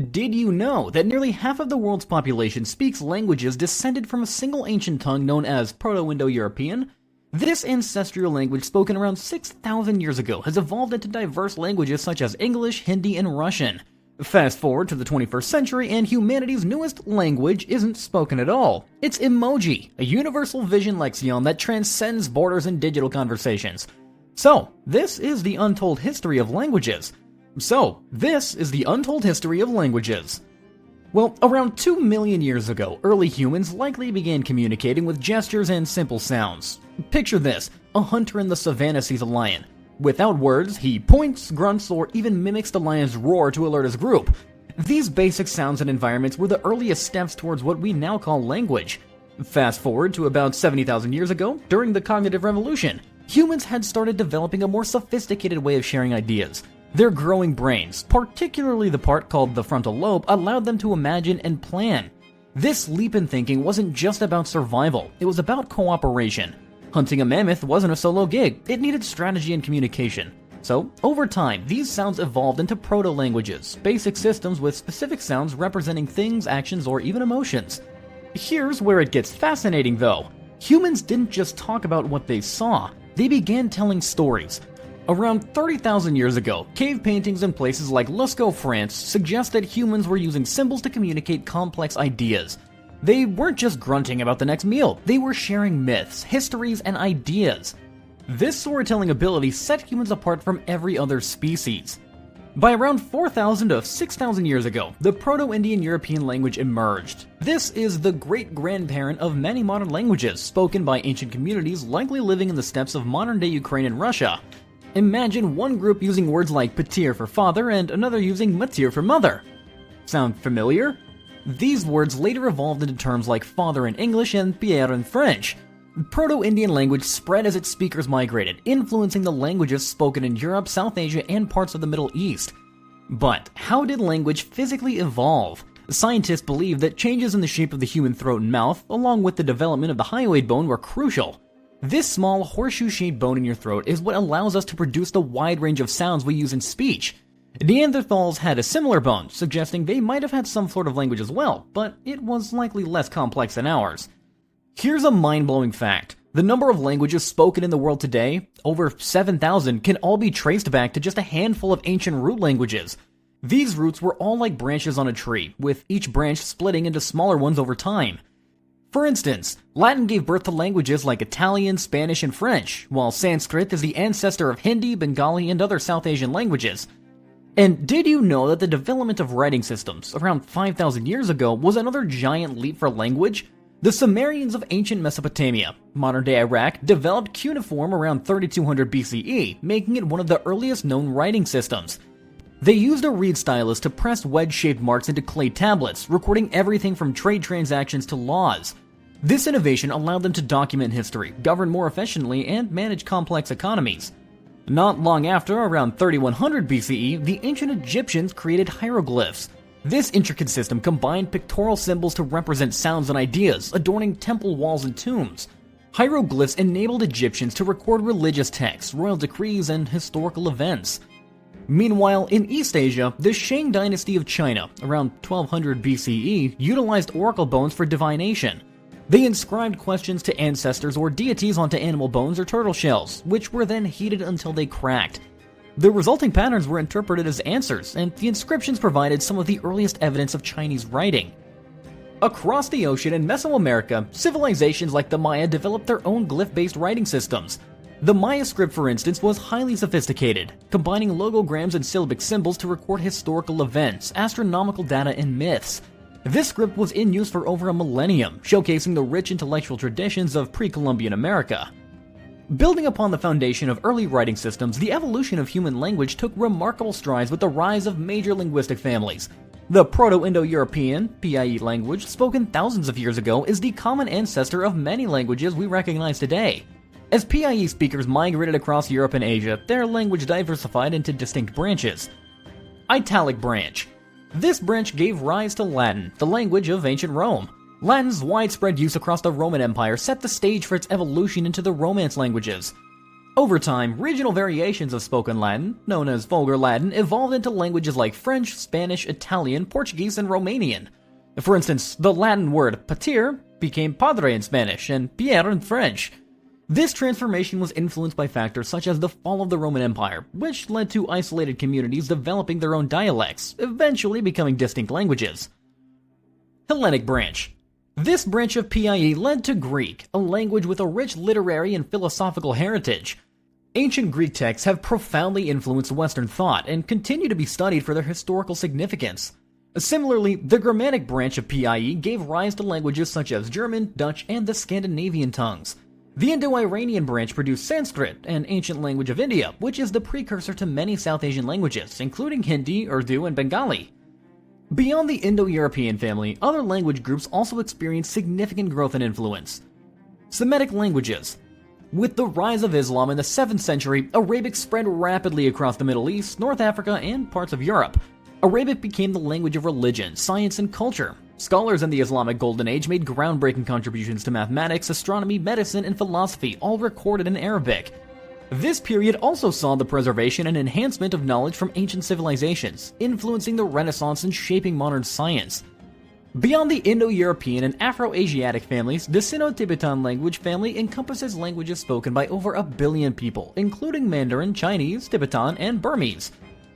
Did you know that nearly half of the world's population speaks languages descended from a single ancient tongue known as Proto-Indo-European? This ancestral language spoken around 6,000 years ago has evolved into diverse languages such as English, Hindi, and Russian. Fast forward to the 21st century and humanity's newest language isn't spoken at all. It's emoji, a universal vision lexicon that transcends borders and digital conversations. So, this is the untold history of languages. Well, around 2 million years ago, early humans likely began communicating with gestures and simple sounds. Picture this: a hunter in the savannah sees a lion. Without words, he points, grunts, or even mimics the lion's roar to alert his group. These basic sounds and environments were the earliest steps towards what we now call language. Fast forward to about 70,000 years ago, during the cognitive revolution, humans had started developing a more sophisticated way of sharing ideas. Their growing brains, particularly the part called the frontal lobe, allowed them to imagine and plan. This leap in thinking wasn't just about survival, it was about cooperation. Hunting a mammoth wasn't a solo gig, it needed strategy and communication. So, over time, these sounds evolved into proto-languages, basic systems with specific sounds representing things, actions, or even emotions. Here's where it gets fascinating though. Humans didn't just talk about what they saw, they began telling stories. Around 30,000 years ago, cave paintings in places like Lusco, France, suggest that humans were using symbols to communicate complex ideas. They weren't just grunting about the next meal, they were sharing myths, histories, and ideas. This storytelling ability set humans apart from every other species. By around 4,000 to 6,000 years ago, the Proto-Indian European language emerged. This is the great-grandparent of many modern languages, spoken by ancient communities likely living in the steppes of modern-day Ukraine and Russia. Imagine one group using words like patir for father and another using matir for mother. Sound familiar? These words later evolved into terms like father in English and pierre in French. Proto-Indian language spread as its speakers migrated, influencing the languages spoken in Europe, South Asia, and parts of the Middle East. But how did language physically evolve? Scientists believe that changes in the shape of the human throat and mouth, along with the development of the hyoid bone, were crucial. This small horseshoe-shaped bone in your throat is what allows us to produce the wide range of sounds we use in speech. Neanderthals had a similar bone, suggesting they might have had some sort of language as well, but it was likely less complex than ours. Here's a mind-blowing fact. The number of languages spoken in the world today, over 7,000, can all be traced back to just a handful of ancient root languages. These roots were all like branches on a tree, with each branch splitting into smaller ones over time. For instance, Latin gave birth to languages like Italian, Spanish, and French, while Sanskrit is the ancestor of Hindi, Bengali, and other South Asian languages. And did you know that the development of writing systems, around 5,000 years ago, was another giant leap for language? The Sumerians of ancient Mesopotamia, modern-day Iraq, developed cuneiform around 3200 BCE, making it one of the earliest known writing systems. They used a reed stylus to press wedge-shaped marks into clay tablets, recording everything from trade transactions to laws. This innovation allowed them to document history, govern more efficiently, and manage complex economies. Not long after, around 3100 BCE, the ancient Egyptians created hieroglyphs. This intricate system combined pictorial symbols to represent sounds and ideas, adorning temple walls and tombs. Hieroglyphs enabled Egyptians to record religious texts, royal decrees, and historical events. Meanwhile, in East Asia, the Shang dynasty of China, around 1200 BCE, utilized oracle bones for divination. They inscribed questions to ancestors or deities onto animal bones or turtle shells, which were then heated until they cracked. The resulting patterns were interpreted as answers, and the inscriptions provided some of the earliest evidence of Chinese writing. Across the ocean in Mesoamerica, civilizations like the Maya developed their own glyph-based writing systems. The Maya script, for instance, was highly sophisticated, combining logograms and syllabic symbols to record historical events, astronomical data, and myths. This script was in use for over a millennium, showcasing the rich intellectual traditions of pre-Columbian America. Building upon the foundation of early writing systems, the evolution of human language took remarkable strides with the rise of major linguistic families. The Proto-Indo-European, PIE language, spoken thousands of years ago, is the common ancestor of many languages we recognize today. As PIE speakers migrated across Europe and Asia, their language diversified into distinct branches. Italic branch. This branch gave rise to Latin, the language of ancient Rome. Latin's widespread use across the Roman Empire set the stage for its evolution into the Romance languages. Over time, regional variations of spoken Latin, known as Vulgar Latin, evolved into languages like French, Spanish, Italian, Portuguese, and Romanian. For instance, the Latin word pater became padre in Spanish and Pierre in French. This transformation was influenced by factors such as the fall of the Roman Empire, which led to isolated communities developing their own dialects, eventually becoming distinct languages. Hellenic branch. This branch of PIE led to Greek, a language with a rich literary and philosophical heritage. Ancient Greek texts have profoundly influenced Western thought and continue to be studied for their historical significance. Similarly, the Germanic branch of PIE gave rise to languages such as German, Dutch, and the Scandinavian tongues. The Indo-Iranian branch produced Sanskrit, an ancient language of India, which is the precursor to many South Asian languages, including Hindi, Urdu, and Bengali. Beyond the Indo-European family, other language groups also experienced significant growth and influence. Semitic languages. With the rise of Islam in the 7th century, Arabic spread rapidly across the Middle East, North Africa, and parts of Europe. Arabic became the language of religion, science, and culture. Scholars in the Islamic Golden Age made groundbreaking contributions to mathematics, astronomy, medicine, and philosophy, all recorded in Arabic. This period also saw the preservation and enhancement of knowledge from ancient civilizations, influencing the Renaissance and shaping modern science. Beyond the Indo-European and Afro-Asiatic families, the Sino-Tibetan language family encompasses languages spoken by over 1 billion people, including Mandarin, Chinese, Tibetan, and Burmese.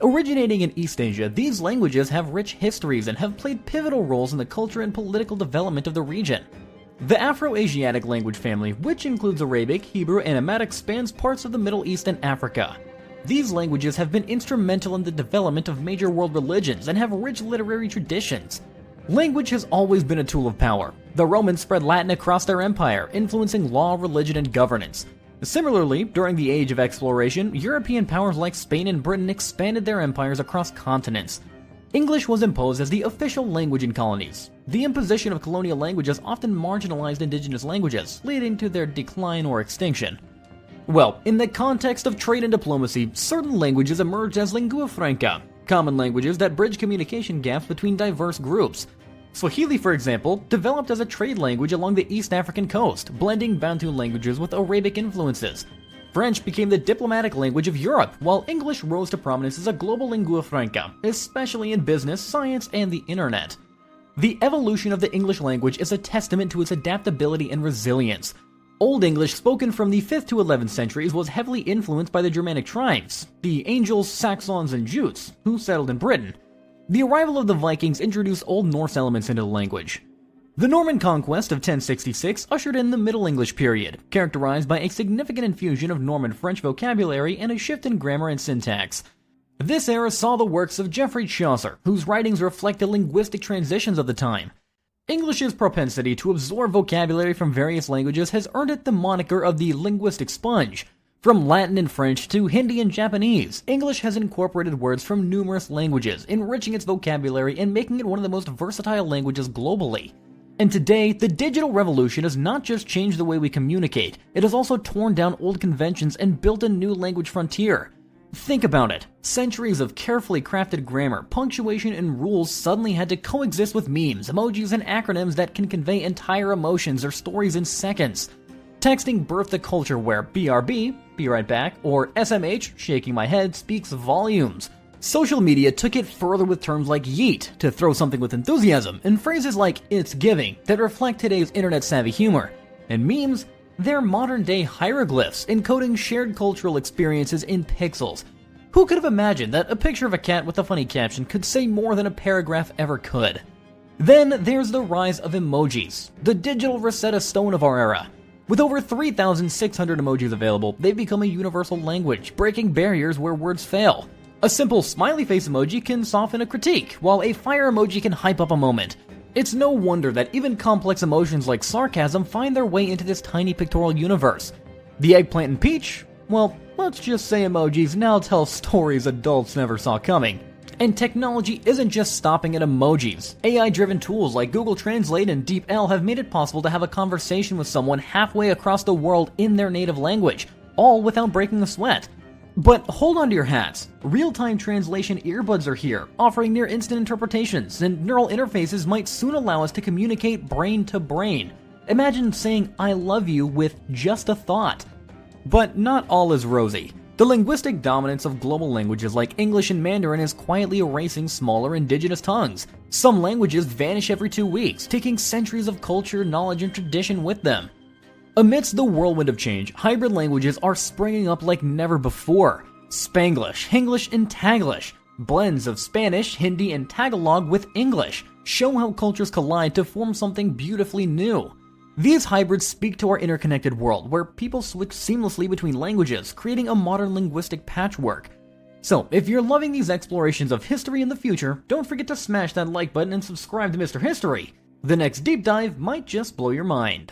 Originating in East Asia, these languages have rich histories and have played pivotal roles in the culture and political development of the region. The Afro-Asiatic language family, which includes Arabic, Hebrew, and Amharic, spans parts of the Middle East and Africa. These languages have been instrumental in the development of major world religions and have rich literary traditions. Language has always been a tool of power. The Romans spread Latin across their empire, influencing law, religion, and governance. Similarly, during the Age of Exploration, European powers like Spain and Britain expanded their empires across continents. English was imposed as the official language in colonies. The imposition of colonial languages often marginalized indigenous languages, leading to their decline or extinction. Well, in the context of trade and diplomacy, certain languages emerged as lingua franca, common languages that bridge communication gaps between diverse groups. Swahili, for example, developed as a trade language along the East African coast, blending Bantu languages with Arabic influences. French became the diplomatic language of Europe, while English rose to prominence as a global lingua franca, especially in business, science, and the internet. The evolution of the English language is a testament to its adaptability and resilience. Old English spoken from the 5th to 11th centuries was heavily influenced by the Germanic tribes, the Angles, Saxons, and Jutes, who settled in Britain. The arrival of the Vikings introduced Old Norse elements into the language. The Norman conquest of 1066 ushered in the Middle English period, characterized by a significant infusion of Norman French vocabulary and a shift in grammar and syntax. This era saw the works of Geoffrey Chaucer, whose writings reflect the linguistic transitions of the time. English's propensity to absorb vocabulary from various languages has earned it the moniker of the linguistic sponge. From Latin and French to Hindi and Japanese, English has incorporated words from numerous languages, enriching its vocabulary and making it one of the most versatile languages globally. And today, the digital revolution has not just changed the way we communicate, it has also torn down old conventions and built a new language frontier. Think about it. Centuries of carefully crafted grammar, punctuation, and rules suddenly had to coexist with memes, emojis, and acronyms that can convey entire emotions or stories in seconds. Texting birthed a culture where BRB, be right back, or SMH, shaking my head, speaks volumes. Social media took it further with terms like yeet, to throw something with enthusiasm, and phrases like it's giving, that reflect today's internet-savvy humor. And memes, they're modern-day hieroglyphs, encoding shared cultural experiences in pixels. Who could have imagined that a picture of a cat with a funny caption could say more than a paragraph ever could? Then there's the rise of emojis, the digital Rosetta Stone of our era. With over 3,600 emojis available, they've become a universal language, breaking barriers where words fail. A simple smiley face emoji can soften a critique, while a fire emoji can hype up a moment. It's no wonder that even complex emotions like sarcasm find their way into this tiny pictorial universe. The eggplant and peach? Well, let's just say emojis now tell stories adults never saw coming. And technology isn't just stopping at emojis. AI-driven tools like Google Translate and DeepL have made it possible to have a conversation with someone halfway across the world in their native language, all without breaking a sweat. But hold on to your hats. Real-time translation earbuds are here, offering near-instant interpretations, and neural interfaces might soon allow us to communicate brain to brain. Imagine saying I love you with just a thought. But not all is rosy. The linguistic dominance of global languages like English and Mandarin is quietly erasing smaller indigenous tongues. Some languages vanish every 2 weeks, taking centuries of culture, knowledge, and tradition with them. Amidst the whirlwind of change, hybrid languages are springing up like never before. Spanglish, Hinglish, and Taglish, blends of Spanish, Hindi, and Tagalog with English, show how cultures collide to form something beautifully new. These hybrids speak to our interconnected world, where people switch seamlessly between languages, creating a modern linguistic patchwork. So, if you're loving these explorations of history in the future, don't forget to smash that like button and subscribe to Mr. History. The next deep dive might just blow your mind.